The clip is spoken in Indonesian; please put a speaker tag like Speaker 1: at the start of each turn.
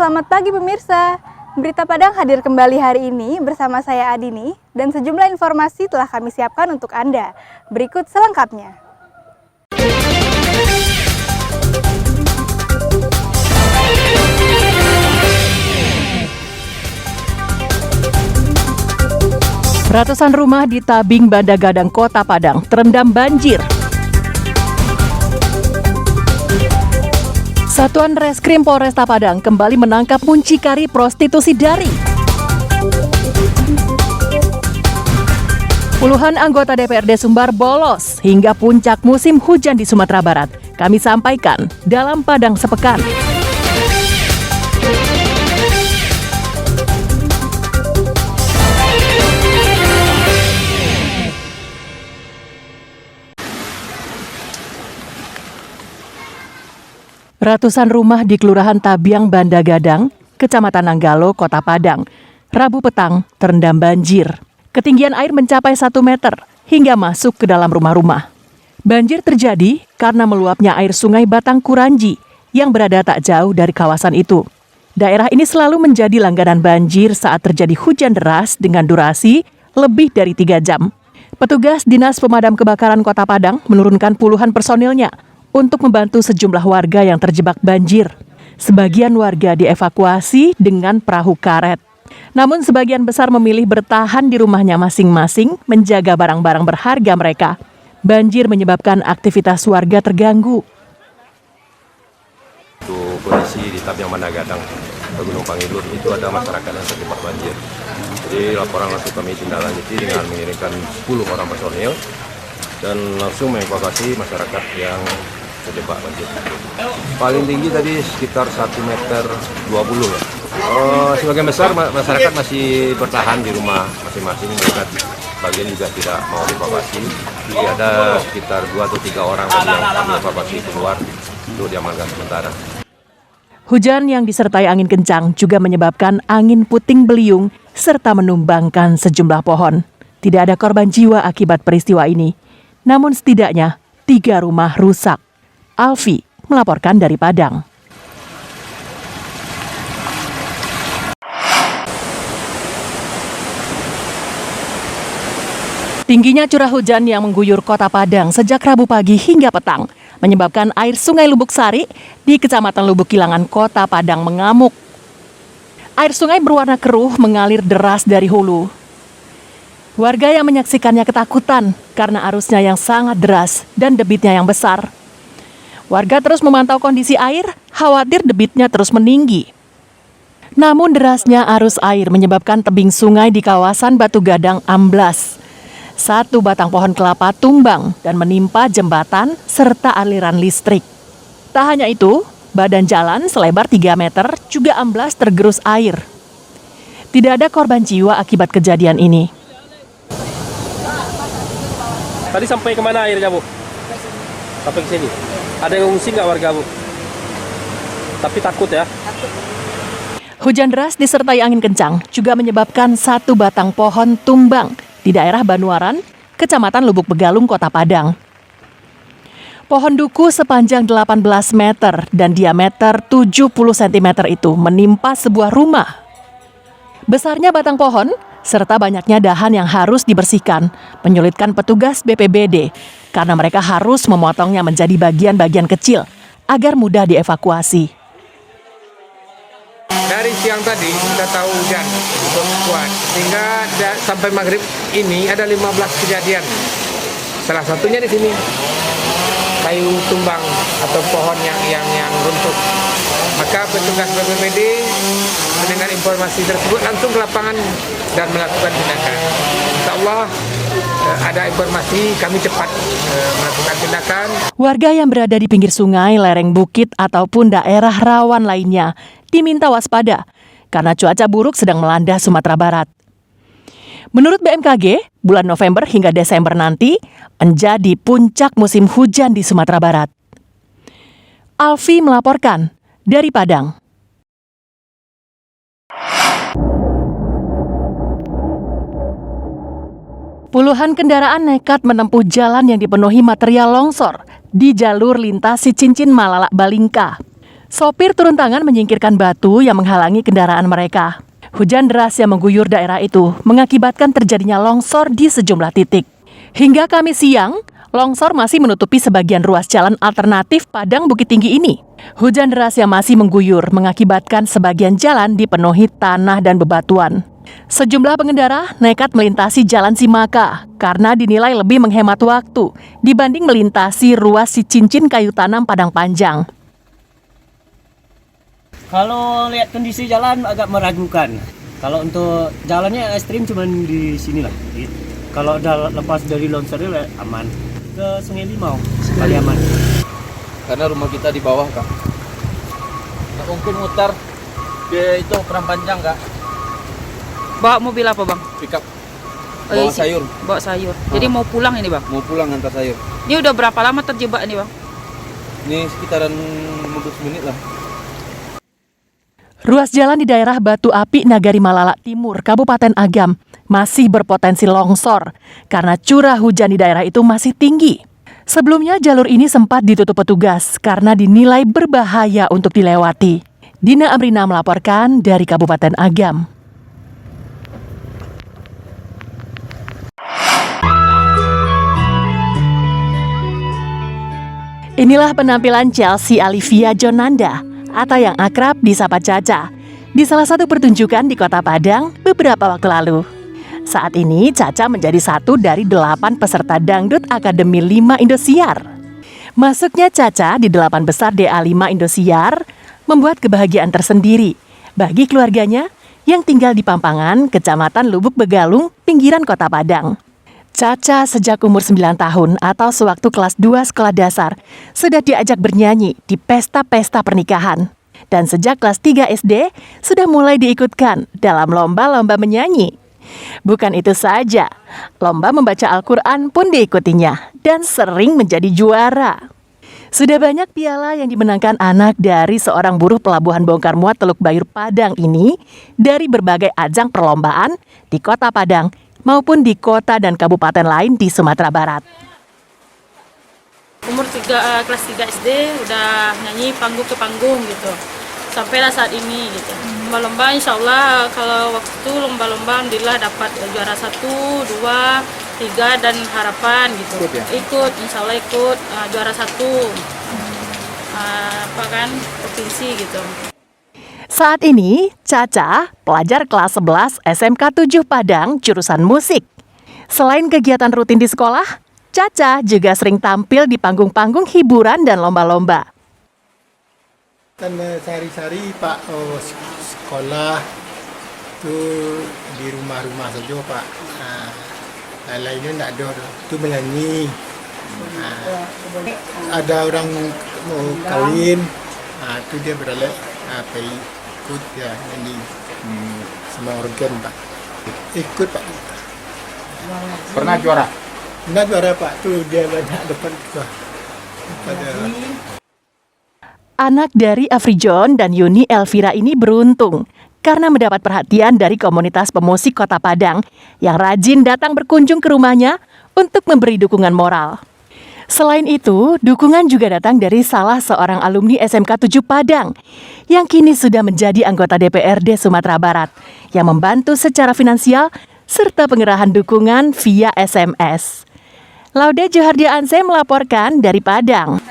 Speaker 1: Selamat pagi pemirsa. Berita Padang hadir kembali hari ini bersama saya Adini dan sejumlah informasi telah kami siapkan untuk Anda. Berikut selengkapnya.
Speaker 2: Ratusan rumah di Tabing Banda Gadang, Kota Padang terendam banjir. Satuan Reskrim Polresta Padang kembali menangkap muncikari prostitusi daring. Puluhan anggota DPRD Sumbar bolos hingga puncak musim hujan di Sumatera Barat. Kami sampaikan dalam Padang Sepekan. Ratusan rumah di Kelurahan Tabiang Banda Gadang, Kecamatan Nanggalo, Kota Padang, Rabu petang terendam banjir. Ketinggian air mencapai 1 meter hingga masuk ke dalam rumah-rumah. Banjir terjadi karena meluapnya air sungai Batang Kuranji yang berada tak jauh dari kawasan itu. Daerah ini selalu menjadi langganan banjir saat terjadi hujan deras dengan durasi lebih dari 3 jam. Petugas Dinas Pemadam Kebakaran Kota Padang menurunkan puluhan personilnya untuk membantu sejumlah warga yang terjebak banjir. Sebagian warga dievakuasi dengan perahu karet. Namun sebagian besar memilih bertahan di rumahnya masing-masing menjaga barang-barang berharga mereka. Banjir menyebabkan aktivitas warga terganggu.
Speaker 3: Untuk kondisi di Tabiang Banda Gadang, Gunung Pangilur itu ada masyarakat yang terjebak banjir. Jadi laporan langsung kami tindaklanjuti dengan mengirimkan 10 orang personil dan langsung mengevakuasi masyarakat yang terjebak banjir. Paling tinggi tadi sekitar 1,20 meter ya. Sebagian besar masyarakat masih bertahan di rumah masing-masing, mereka bagian juga tidak mau dievakuasi. Jadi ada sekitar 2 atau 3 orang yang kami evakuasi keluar untuk diamankan sementara.
Speaker 2: Hujan yang disertai angin kencang juga menyebabkan angin puting beliung serta menumbangkan sejumlah pohon. Tidak ada korban jiwa akibat peristiwa ini. Namun setidaknya 3 rumah rusak. Alfi melaporkan dari Padang. Tingginya curah hujan yang mengguyur Kota Padang sejak Rabu pagi hingga petang menyebabkan air Sungai Lubuk Sari di Kecamatan Lubuk Kilangan, Kota Padang mengamuk. Air sungai berwarna keruh mengalir deras dari hulu. Warga yang menyaksikannya ketakutan karena arusnya yang sangat deras dan debitnya yang besar. Warga terus memantau kondisi air, khawatir debitnya terus meninggi. Namun derasnya arus air menyebabkan tebing sungai di kawasan Batu Gadang amblas. 1 batang pohon kelapa tumbang dan menimpa jembatan serta aliran listrik. Tak hanya itu, badan jalan selebar 3 meter juga amblas tergerus air. Tidak ada korban jiwa akibat kejadian ini.
Speaker 4: Tadi sampai kemana airnya, Bu? Sampai ke sini. Ada yang ngungsi nggak warga, Bu? Tapi takut ya? Takut.
Speaker 2: Hujan deras disertai angin kencang juga menyebabkan 1 batang pohon tumbang di daerah Banuaran, Kecamatan Lubuk Begalung, Kota Padang. Pohon duku sepanjang 18 meter dan diameter 70 cm itu menimpa sebuah rumah. Besarnya batang pohon serta banyaknya dahan yang harus dibersihkan menyulitkan petugas BPBD karena mereka harus memotongnya menjadi bagian-bagian kecil agar mudah dievakuasi.
Speaker 5: Dari siang tadi kita tahu hujan cukup kuat sehingga sampai maghrib ini ada 15 kejadian. Salah satunya di sini kayu tumbang atau pohon yang runtuh. Maka petugas BPBD mendengar informasi tersebut langsung ke lapangan dan melakukan tindakan. Insyaallah ada informasi kami cepat melakukan tindakan.
Speaker 2: Warga yang berada di pinggir sungai, lereng bukit ataupun daerah rawan lainnya diminta waspada karena cuaca buruk sedang melanda Sumatera Barat. Menurut BMKG, bulan November hingga Desember nanti menjadi puncak musim hujan di Sumatera Barat. Alfi melaporkan dari Padang. Puluhan kendaraan nekat menempuh jalan yang dipenuhi material longsor di jalur lintasi Cincin Malalak Balingka. Sopir turun tangan menyingkirkan batu yang menghalangi kendaraan mereka. Hujan deras yang mengguyur daerah itu mengakibatkan terjadinya longsor di sejumlah titik. Hingga Kamis siang, longsor masih menutupi sebagian ruas jalan alternatif Padang Bukit Tinggi ini. Hujan deras yang masih mengguyur mengakibatkan sebagian jalan dipenuhi tanah dan bebatuan. Sejumlah pengendara nekat melintasi Jalan Simaka karena dinilai lebih menghemat waktu dibanding melintasi ruas Cincin Kayu Tanam Padang Panjang.
Speaker 6: Kalau lihat kondisi jalan agak meragukan. Kalau untuk jalannya ekstrim cuma di sini lah. Kalau udah lepas dari longsornya aman. Ke Sungai Limau kali aman.
Speaker 7: Karena rumah kita di bawah, Kak. Nggak mungkin mutar ke itu Perang Panjang, Kak.
Speaker 8: Bawa mobil apa, Bang?
Speaker 7: Pickup.
Speaker 8: Oh,
Speaker 7: Bawa
Speaker 8: iya,
Speaker 7: sayur.
Speaker 8: Bawa sayur. Jadi mau pulang ini, Bang?
Speaker 7: Mau pulang antar sayur.
Speaker 8: Ini udah berapa lama terjebak ini, Bang?
Speaker 7: Ini sekitaran 15 menit lah.
Speaker 2: Ruas jalan di daerah Batu Api Nagari Malala Timur, Kabupaten Agam, masih berpotensi longsor karena curah hujan di daerah itu masih tinggi. Sebelumnya jalur ini sempat ditutup petugas karena dinilai berbahaya untuk dilewati. Dina Amrina melaporkan dari Kabupaten Agam. Inilah penampilan Chelsea Alivia Jonanda atau yang akrab disapa Caca di salah satu pertunjukan di Kota Padang beberapa waktu lalu. Saat ini Caca menjadi satu dari 8 peserta Dangdut Akademi 5 Indosiar. Masuknya Caca di 8 besar DA5 Indosiar membuat kebahagiaan tersendiri bagi keluarganya yang tinggal di Pampangan, Kecamatan Lubuk Begalung, pinggiran Kota Padang. Caca sejak umur 9 tahun atau sewaktu kelas 2 sekolah dasar sudah diajak bernyanyi di pesta-pesta pernikahan. Dan sejak kelas 3 SD sudah mulai diikutkan dalam lomba-lomba menyanyi. Bukan itu saja, lomba membaca Al-Quran pun diikutinya dan sering menjadi juara. Sudah banyak piala yang dimenangkan anak dari seorang buruh pelabuhan bongkar muat Teluk Bayur Padang ini dari berbagai ajang perlombaan di Kota Padang maupun di kota dan kabupaten lain di Sumatera Barat.
Speaker 9: Umur kelas 3 SD udah nyanyi panggung ke panggung gitu. Sampailah saat ini gitu. Lomba-lomba insya Allah kalau waktu lomba-lomba alhamdulillah dapat juara 1, 2, 3 dan harapan gitu.
Speaker 7: Ikut ya?
Speaker 9: Ikut, insya Allah ikut juara 1 provinsi gitu.
Speaker 2: Saat ini, Caca, pelajar kelas 11 SMK 7 Padang, jurusan musik. Selain kegiatan rutin di sekolah, Caca juga sering tampil di panggung-panggung hiburan dan lomba-lomba.
Speaker 10: Kan sehari-hari Pak sekolah itu di rumah-rumah saja Pak. Lainnya tidak ada, itu menyanyi. Ada orang mau kawin, itu dia beralih pergi ikut ya nyanyi sama organ Pak. Ikut Pak.
Speaker 7: Pernah juara?
Speaker 10: Pernah juara Pak, tuh dia banyak depan kita.
Speaker 2: Anak dari Afrijon dan Yuni Elvira ini beruntung karena mendapat perhatian dari komunitas pemusik Kota Padang yang rajin datang berkunjung ke rumahnya untuk memberi dukungan moral. Selain itu, dukungan juga datang dari salah seorang alumni SMK 7 Padang yang kini sudah menjadi anggota DPRD Sumatera Barat yang membantu secara finansial serta pengerahan dukungan via SMS. Laude Johardia Anseh melaporkan dari Padang.